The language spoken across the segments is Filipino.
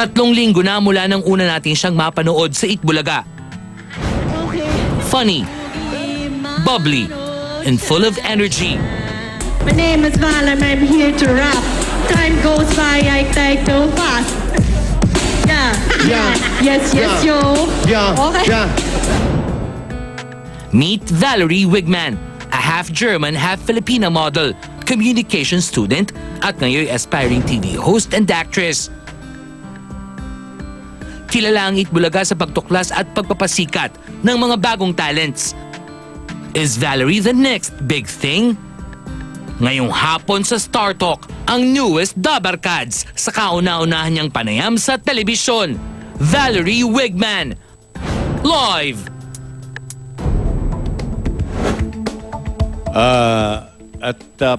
3 linggo na mula nang una natin siyang mapanood sa Itbulaga. Funny, bubbly, and full of energy. My name is Val and I'm here to rap. Time goes by, I take too fast. Yeah. Yes, yo. Okay. Meet Valerie Wigman, a half-German, half-Filipina model, communication student, at ngayon aspiring TV host and actress. Kilala ang Itbulaga sa pagtuklas at pagpapasikat ng mga bagong talents. Is Valerie the next big thing? Ngayong hapon sa Star Talk, ang newest Dabarkads sa kauna-unahan niyang panayam sa telebisyon, Valerie Wigman. Live!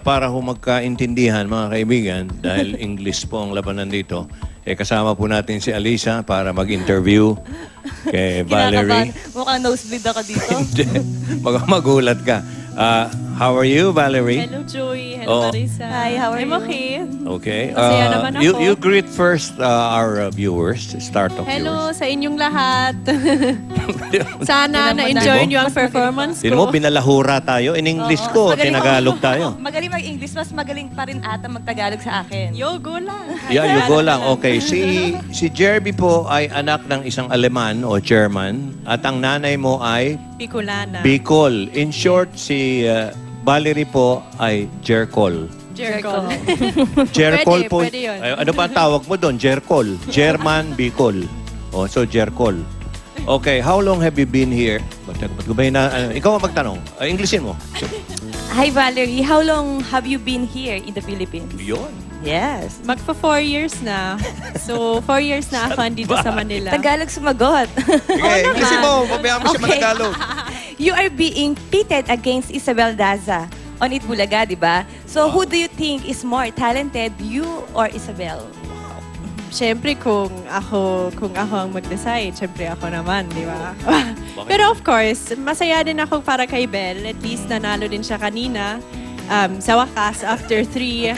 Para ho magkaintindihan mga kaibigan, dahil English po ang labanan dito, kasama po natin si Alisa para mag-interview kay Valerie. Mukhang nosebleed ako dito. Hindi, magulat ka. How are you, Valerie? Hello, Joey. Hello, Marisa. Hi, how are I'm you? okay. Okay. Masaya naman ako. You greet first our viewers, Start of Hello viewers. sa inyong lahat. Sana na-enjoy niyo ang performance Sino mo, ko. binalahura tayo. In English ko, Oo, magaling tinagalog ako. tayo. Magaling mag-English, mas magaling pa rin ata mag-Tagalog sa akin. Yo, go lang. Yeah, you go lang. Okay. Si Jerby po ay anak ng isang Aleman o German at ang nanay mo ay Bicolana. Bicol. In short, si Valerie po ay Jercol. Jerko. Jercol po. Pwede yun. Ay, ano ba ang tawag mo doon? Jercol. German Bicol. Oh, so Jercol. Okay, how long have you been here? Ikaw ang magtanong. Englishin mo. Hi, Valerie. How long have you been here in the Philippines? Yun. Yes. Magpa 4 years na. So, 4 years na ako andito sa Manila. Tagalog sumagot. Okay, Englishin mo. Pabayaan mo siya Okay. matagalog. You are being pitted against Isabel Daza on Itbulaga, di ba? So, who do you think is more talented, you or Isabel? Siyempre, kung ako ang mag-decide, siyempre ako naman, di ba? Pero of course, masaya din ako para kay Belle. At least nanalo din siya kanina. Sa wakas, after three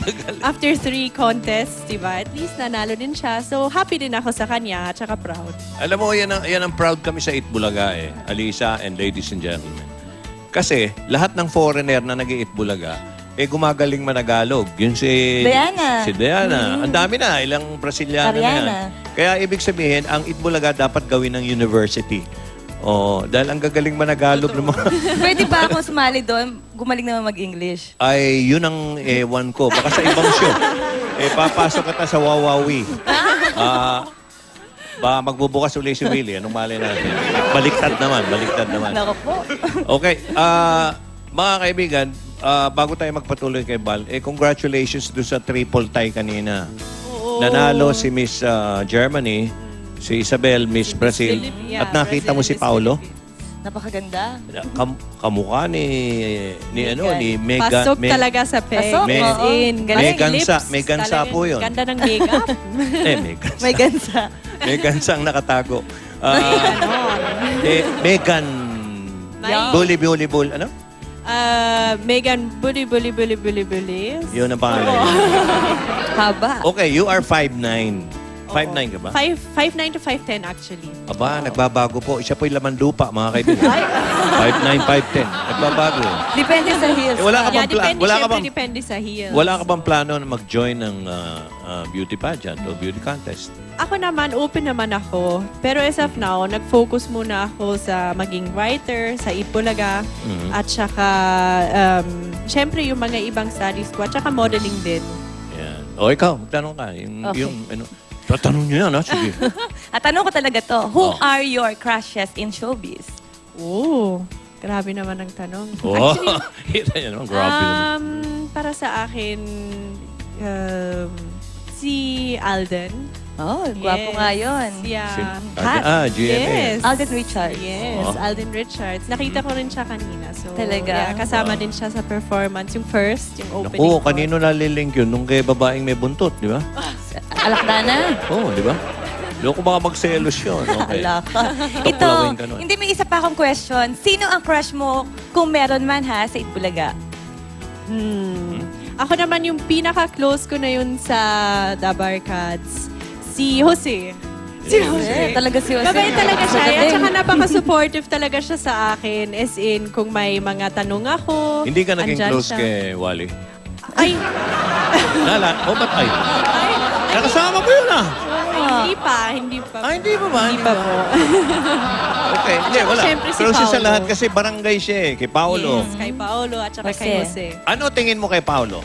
contests, di ba? At least nanalo din siya. So, happy din ako sa kanya at saka proud. Alam mo, yan ang proud kami sa Itbulaga Alisa and ladies and gentlemen. Kasi lahat ng foreigner na nag-iitbulaga, gumagaling managalog. Yun si Diana. Si Diana. Ang dami na, ilang Brasiliano na yan. Ariana. Kaya ibig sabihin, ang Itbulaga dapat gawin ng university. Oh, dahil ang gagaling managalog ng mga... Pwede ba akong sumali doon? Gumaling naman mag-English. Ay, yun ang ewan ko. Baka sa ibang show. Papasok ka sa Wawawi. Magbubukas uli si Willie. Anong mali natin? Baliktad naman. Nako po. Okay. Mga kaibigan, bago tayo magpatuloy kay Val, congratulations doon sa triple tie kanina. Nanalo si Miss Germany, si Isabel, Miss Brazil, Yeah, at nakita mo si Brazil, Miss Paulo? Philippines. Napakaganda. Kamukha ni Megan. Pasok talaga sa peg. Pasok, May- oo. In. May Galing, gansa. lips. May gansa Talagang po yun. Ganda ng makeup. Megan. May gansa. May gansang nakatago. Megan. May- Bully. Ano? Megan, bully. Yun ang pangalan. Haba. Okay, you are 5'9". 5'9" ka ba? 5'9 to 5'10 actually. Aba, nagbabago po. Siya po'y laman lupa, mga kaibigan. 5'9", 5'10". Nagbabago. Depende sa heels. Wala ka Yeah, bang pla- depende, wala ka syempre, bang depende sa heels. wala ka bang plano na mag-join ng beauty pageant o beauty contest? Ako naman, open naman ako. Pero as of now, nag-focus muna ako sa maging writer, sa Itbulaga, at saka, syempre, yung mga ibang studies ko, at saka modeling din. Yan. O ikaw, magtanong ka. Okay. Tatanong nyo yan, ha? Sige. At tanong ko talaga to, who are your crushes in showbiz? Oh, grabe naman ang tanong. Oh, kita nyo naman. Grabe naman. Para sa akin, si Alden. Oh, gwapo nga yun. Yeah. GMA. Yes. Alden Richards. Yes, Oh. Alden Richards. Nakita ko rin siya kanina. So, Talaga? yeah, kasama din siya sa performance. Yung first, yung opening Naku, ko. kanino nalilink yun? Nung kay babaeng may buntot, di ba? Alakdana. Oo, di ba? Loko baka magselos yun. Okay. Alaka. Ito, Tuklawin ka nun. hindi may isa pa akong question. Sino ang crush mo kung meron man ha sa Itbulaga? Ako naman yung pinaka-close ko na yun sa Dabarkads. Si Jose. Si Jose. Talaga si Jose. Mabait talaga siya. At Magaling. saka napaka-supportive talaga siya sa akin. As in, kung may mga tanong ako, Hindi ka naging andyan close siya. kay Wally? Ay, Ba't ay? Nakasama mo yun ah. hindi pa. Hindi pa. Hindi pa ba? Hindi pa po. Okay, hindi, wala. Siyempre si Close siya sa Paolo. lahat kasi barangay siya eh, kay Paolo. Yes, kay Paolo at saka kay Jose. Ano tingin mo kay Paolo?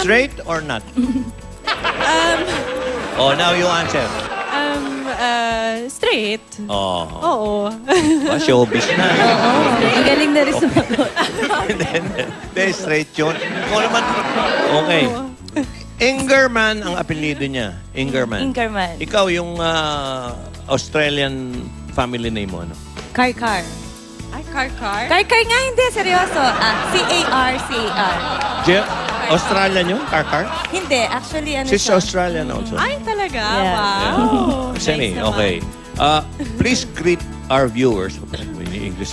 Straight or not? Oh, now you answer. Straight. Oh, Oo. showbiz na. Ang galing na rin sumagot. Hindi, straight yun. Ikaw naman, okay. Ingerman ang apelido niya. Ingerman. Ingerman. Ikaw yung Australian family name mo, ano? Car. Ay, car. Car nga, hindi. Seryoso. C-A-R. Australian yun? Car? Hindi. Actually, ano She's siya? Australian also. Ay, talaga? Yeah. Wow. Semi, Nice naman. okay. Please greet our viewers. English.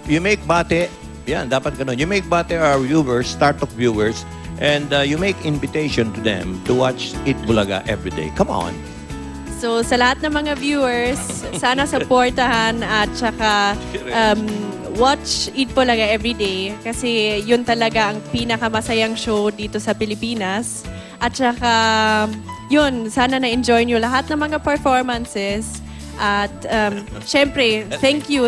You make bate. Yan, dapat ganun. You make bate our viewers, Startalk viewers, and you make invitation to them to watch Eat Bulaga every day. Come on. So, sa lahat ng mga viewers, sana supportahan at saka watch Eat Bulaga every day kasi yun talaga ang pinakamasayang show dito sa Pilipinas. At saka, yun, sana na-enjoy nyo lahat ng mga performances. At syempre, thank you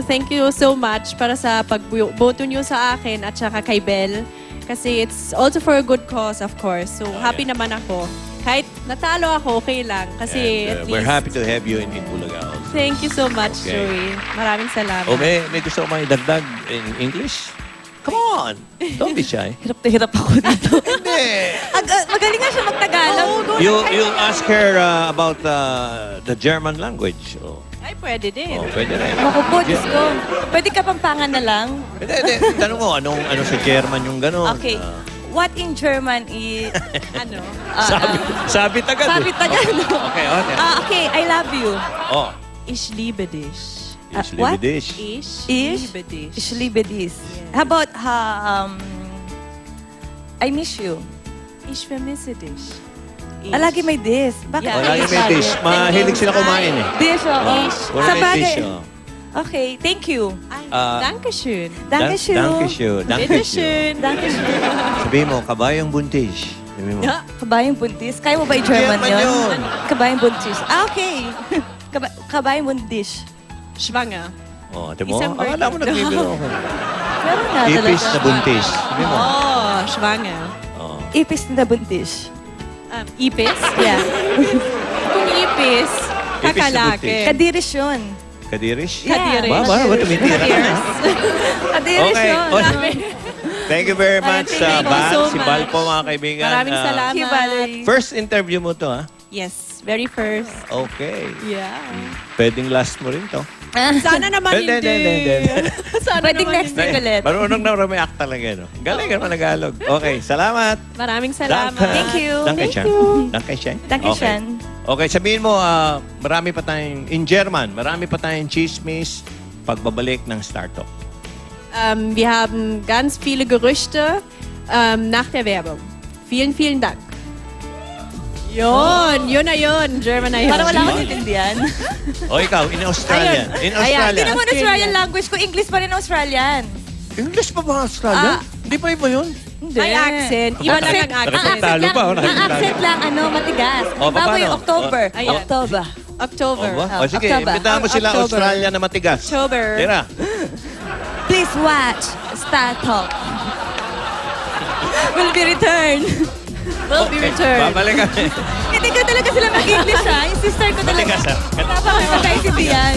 so much para sa pagboto nyo sa akin at saka kay Belle. Kasi it's also for a good cause, of course. So, happy naman ako. Kahit natalo ako, okay lang. Kasi And, at we're least... happy to have you in Eat Bulaga also. Thank you so much, Okay. Joey. Maraming salamat. Oh, may gusto ko may dagdag in English? Come on! Don't be shy. Hirap na hirap ako dito. Hindi! Magaling nga siya magtagalog. You ask her about the German language. Oh, Ay, pwede din. pwede rin. Ako po, Diyos ko. Pwede ka pampangan na lang? Hindi. Tanong mo, ano sa German yung gano'n? Okay. What in German is... Ano? Sabi tagad Sabi Tagalog. Okay, okay. Okay, I love you. Oh, Ich liebe dich. ich what? liebe dich. Ich Ich? liebe dich. Ich liebe this. How about, I miss you? Ich vermisse dich. Lagi may this. Bakit? Yeah. Oh, lagi may lagi? dish. Mahilig sila kumain eh. Dish, oo. Puro Sa may bagay. dish, oh. Okay, thank you. Ay, Ah, Dankeschön. Dankeschön. Dankeschön. Dankeschön. Bitteschön. Dankeschön. Sabihin mo, kabayang buntis. Sabihin mo. Ja. Kabayang buntis. Kaya mo ba i-German German yun? yun. Kabayang buntis. Okay. Kabayang buntis. Schwanger. Oh, ate mo? Isang Akala mo bird. nagbibiro ako. Pero nga Ipis talaga. na buntis. Sabihin mo. Oh, schwanger. Oh. Ipis na buntis. Ipis? Yeah. Kung ipis, na kakalaki. buntis. Kadiris yun. Kadirish? Kadirish. Ba, tumitira ka na. Kadiris Okay. yun. Oh, thank you very much, Thank you Val. so Si Val much. po, mga kaibigan. Maraming salamat. Thank you, Valerie. First interview mo to, ha? Yes, very first. Okay. Yeah. Pwedeng last mo rin to. Sana naman Hindi, hindi. hindi. Sana Pwedeng naman next hindi. week ulit. Marunong na react talaga, no? Galing ka Tagalog. Okay, salamat. Maraming salamat. Thank you. Danke Thank schön. you. Danke schön. Danke Okay. schön. Okay, sabihin mo, marami pa tayong, in German, marami pa tayong chismis pagbabalik ng Startalk. Wir haben ganz viele Gerüchte nach der Werbung. Vielen, vielen Dank. Yun na yun. German na yun. Para wala akong intindihan. O ikaw, in Australian. Ayun. In Ayan. Australia. Hindi naman Australian language ko. English pa rin Australian. English pa ba Australian? Hindi pa iba yun? Hindi. May accent. Iba lang ang accent. Nakipagtalo pa, oh, Ang nakipagtalo. accent lang, matigas. Oh, Bago paano? yung October. Ayan. October. October. O ba? O sige, October. imbitahan mo sila October. Australia na matigas. October. Tira. Please watch Star Talk. Will be returned. Will be returned. Babalik kami. Hindi ko talaga sila mag-English ha. Yung sister ko talaga. Matigas, ha? Napakasakay si Bian.